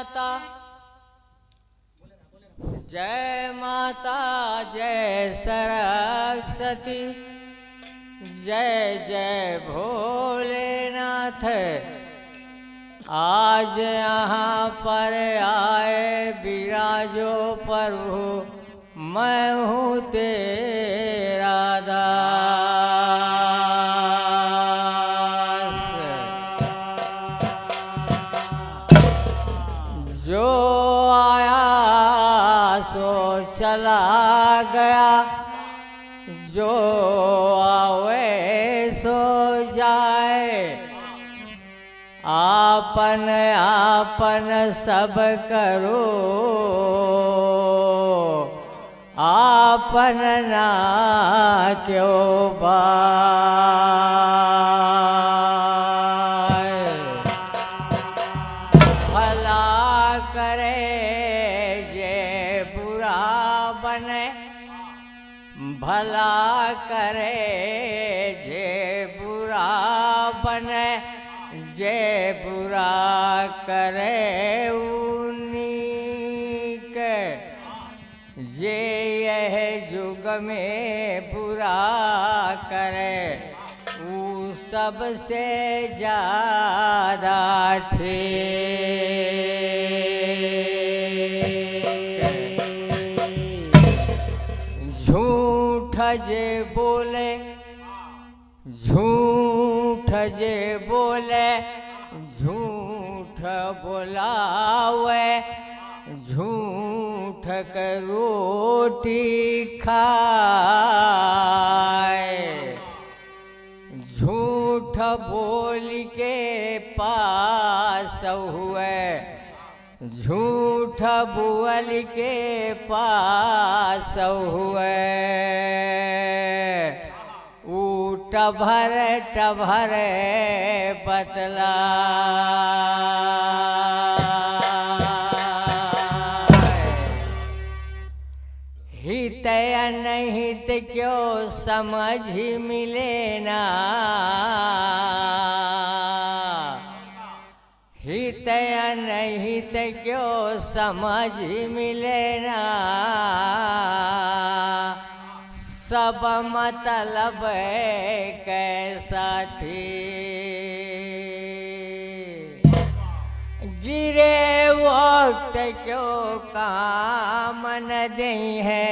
माता, जय माता, जय सरस्वती, जय जय भोलेनाथ। आज यहाँ पर आए विराजो प्रभु, मैं हूँ तेरा दास। जो आया सो चला गया, जो आवे सो जाए। आपन आपन सब करो, आपन ना क्यों बाय। भला करे जे बुरा बने, भला करे जे बुरा बने, जे बुरा करे उन्हीं के, जे यह युग में बुरा करे वो सबसे ज्यादा ठीक। झूठ जे बोले, झूठ जे बोले, झूठ बोलावे, झूठ के रोटी खाए। झूठ बोल के पास हुए, झूठ बोल के पास हुए। टभर टभर बतला। हित अनहित क्यों समझ ही मिले ना, हित अनहित क्यों समझ ही मिले ना। सब मतलब कैसा थी, गिरे वक्त क्यों काम न दई है।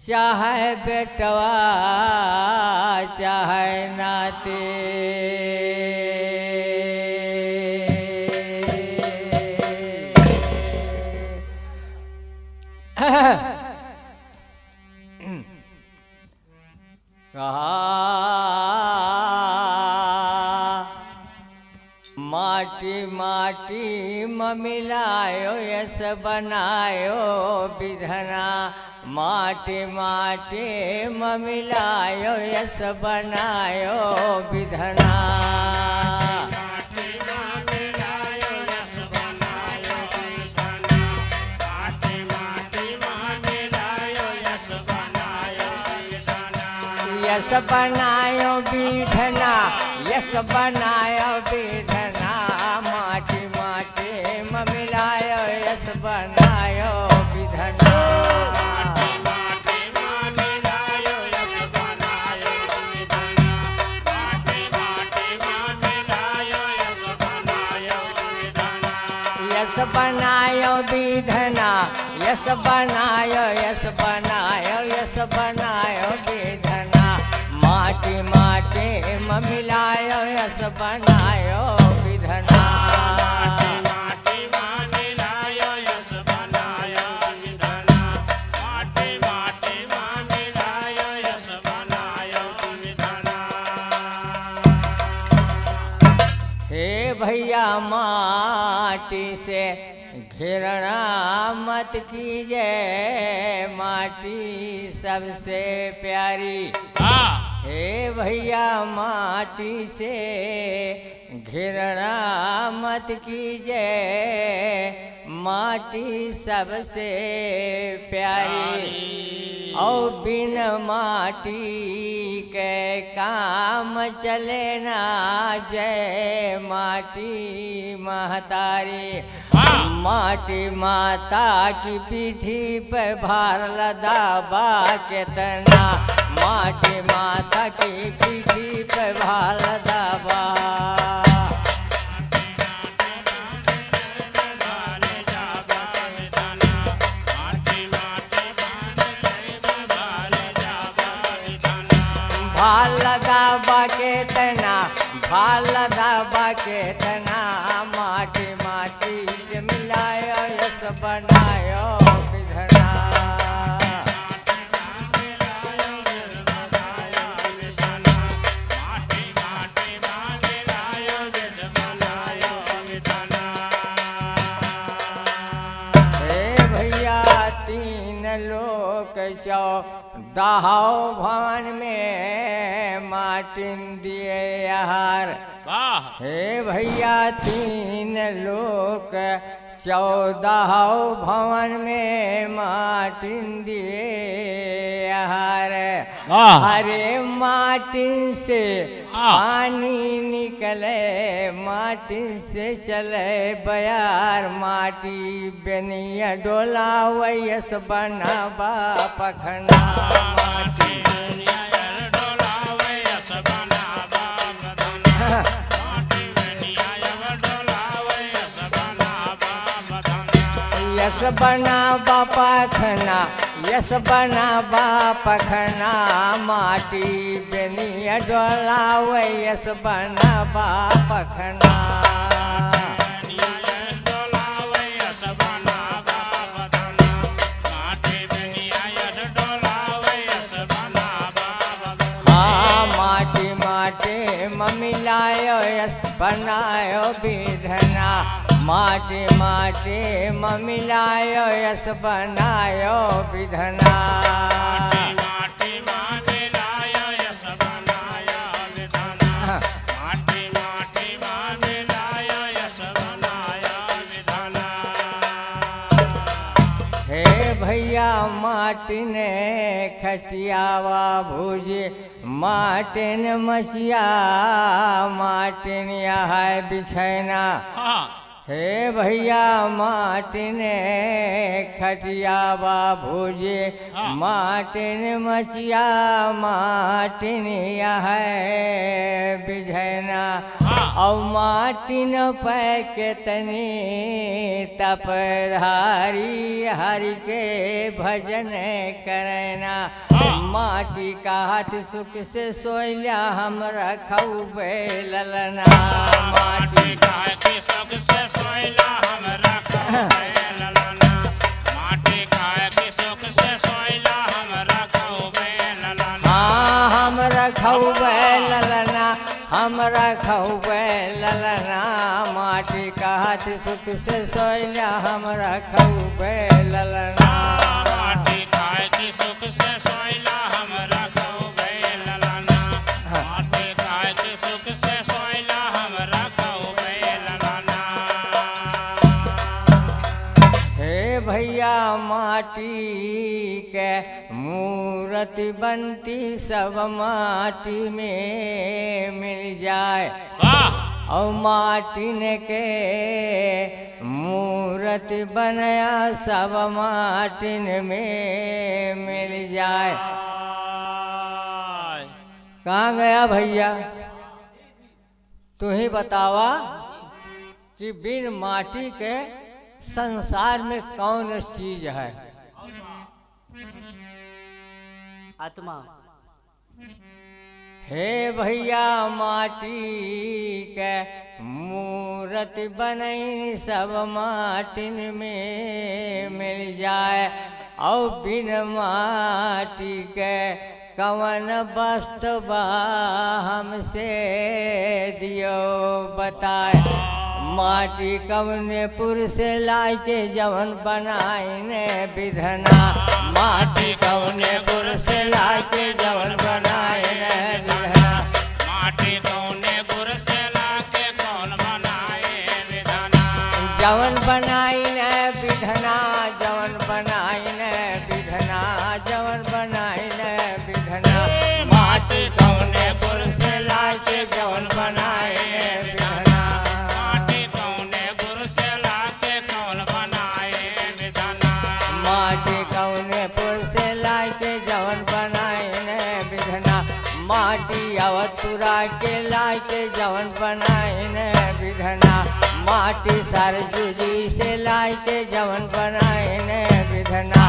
चाहे बेटवा चाहे नाते, माटी माटी मिलायो यस बनायो विधना। माटी माटी मिलायो यस बनायो विधना। यस बनायो विधना, यस बनायो विधना। माटी माटी मिलायो यस बनायो विधना। यस बनायो विधना, यस बनायो यस बनायो यस बनायो विधना। माटी माटी मिलायो यस बनायो विधना। हे भैया माटी से घृणा मत कीजिए, माटी सबसे प्यारी। हे भैया माटी से घृणा मत कीजिए, माटी सबसे प्यारी। और बिन माटी के काम चले ना जय माटी महतारी। माटी माता की पीठी पे भार लदाबा केतना, माटी माता की पीठी पे भार लदाबा। भाल लदाबा केतना, भाल लदाबा केतना, माटी माटी के मिलायो यस बनायो विधना। हे भैया तीन लोक चौ दहाओ भवन में माटिन दिए आहार। हे भैया तीन लोक 14 भवन में माटिन दिए आहार। अरे माटिन से पानी निकले, माटिन से चले बयार, माटी बेनिया डोला वैस बनाबा पखना। माटी यस बनाबा पखना, यस बनाबा पखना, माटी बेनिया डोला यस बनाबा पखना। माटी माटी मिलायो यस बनायो विधना, माटी माटी मिलायो यस बनायो विधना। माटी मिलायो यस बनायो विधना, माटी माटी मिलायो यस बनायो विधना। हे भैया माटी ने खटियावा भूजे, माटिन मचिया माटिन यह बिछैना। हे भैया माटिन खटियावा भूजे, माटिन मचिया माटिन यह बिछैना। और माटिन पे केतनी तपधारी हरि के भजन करना। माटी का हाथ सुख से सोइला हम रखौबे ललना, माटी का हाथ सुख से सोइला हम रखौबे ललना, माटी का हाथ सुख से सोइला हम रखौबे ललना। हम रखौबे ललना, हम रखौबे ललना, माटी का हाथ सुख से सोइला हम रखौबे ललना। माटी का हाथ सुख से सोइला हम रखौबे ललना, माटी का हाथ सुख से सोइला हम रखौबे ललना। हे भैया माटी के मूर्ति बनती सब माटी में मिल जाए। और माटिन के मूर्ति बनाया सब माटिन में मिल जाए। कहाँ गया भैया, तू ही बतावा कि बिन माटी के संसार में कौन चीज है? आत्मा। हे भैया माटी के मूर्ति बनई सब माटिन में मिल जाए। और बिन माटी के कवन वस्तु बा हमसे दियो बताए। माटी कवने पुर से लाई के जवन बनाईने विधना, माटी कवने पुर से लाई के जवन बनाईने विधना, माटी कवने पुर से ला के कौन बनाए विधना। जवन बनाईने विधना, जवन बनाईने विधना, जवन बना माटी कौने गुर से लाके जवन बनाए विधना माटी कौने गुर से लाके कौन बनाए विधना माटी कौने पुर से लाके जवन बनाए ने विधना माटी अवतुरा के लाके जवन बनाए ने विधना माटी सरजुजी से लाके जवन बनाए ने विधना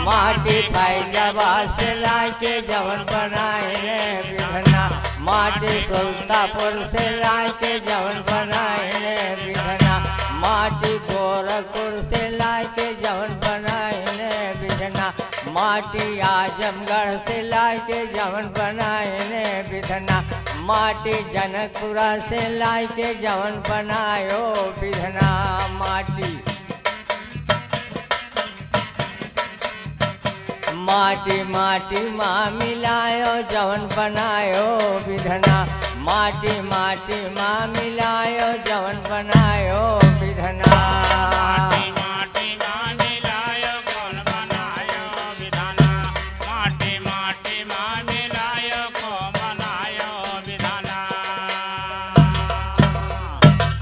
माटी फैजाबाद से लाके जवन बनाए ने विधना माटी सुल्तापुर से लाके जवन बनाए ने विधना माटी गोरखपुर से लाके जवन बनाए ने विधना माटी आजमगढ़ से लाके जवन बनाए ने विधना माटी जनकपुरा से लाके जवन बनायो विधना माटी माटी माटी माँ मिलायो जवन बनायो विधना माटी माटी माँ मिलायो जवन बनायो विधना माटी माटी माँ मिलायो कौन बनायो विधना माटी माटी माँ मिलायो कौन बनायो विधना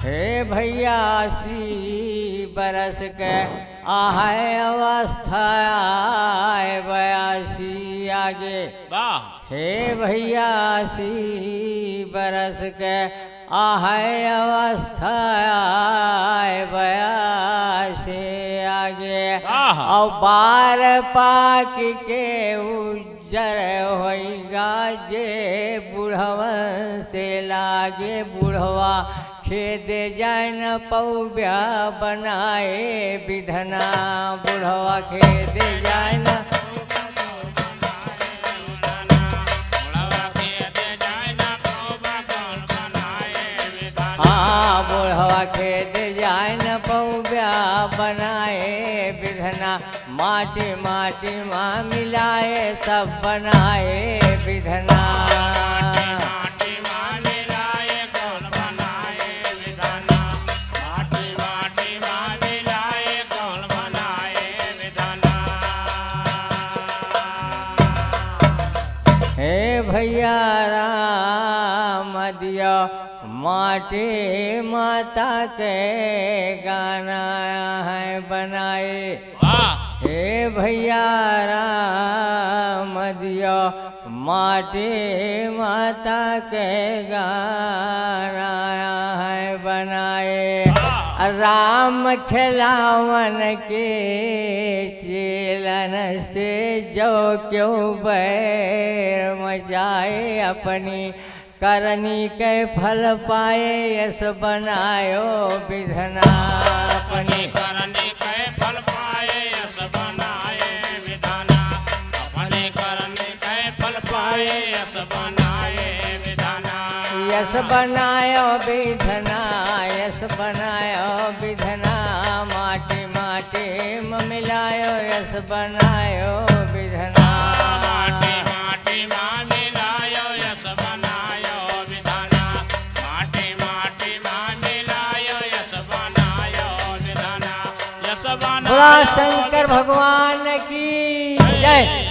हे भैया 80 बरस के आहे अवस्था आए 82 आगे वाह हे भैया 80 बरस के आहे अवस्था आए 82 आगे आहा। और बार पाक के उज्जर होइगा जे बुढ़वन से लागे बुढ़वा खेद जाय न पौब्या बनाए विधना बुढ़वा खेद जाय न हाँ बुढ़वा खेद जाय न पौब्या बनाए विधना माटी माटी माँ मिलाए सब बनाए विधना माटी माँ मिलाए कौन बनाए विधना माटी माटी माँ मिलाए कौन बनाए विधना हे भैया राम दिया माटी माता के गाना है बनाए वाह हे भैया राम दिया माटी माता के गाना है बनाए राम खिलावन के चेलन से जो क्यों बैर मचाए अपनी करनी के फल पाए यस बनायो विधना अपनी करनी के फल पाए यस बनाए विधाना अपने करनी के फल पाए यस बनाए विधाना यस बनायो विधना यस बनायो विधना माटी माटी में मिलायो यस बनायो विधना माटी माटी माँ मिलायो यस बनायो विधाना माटी माटी माँ मिलायो यस बनायो विधाना यस बोला बनायो शंकर भगवान की जय।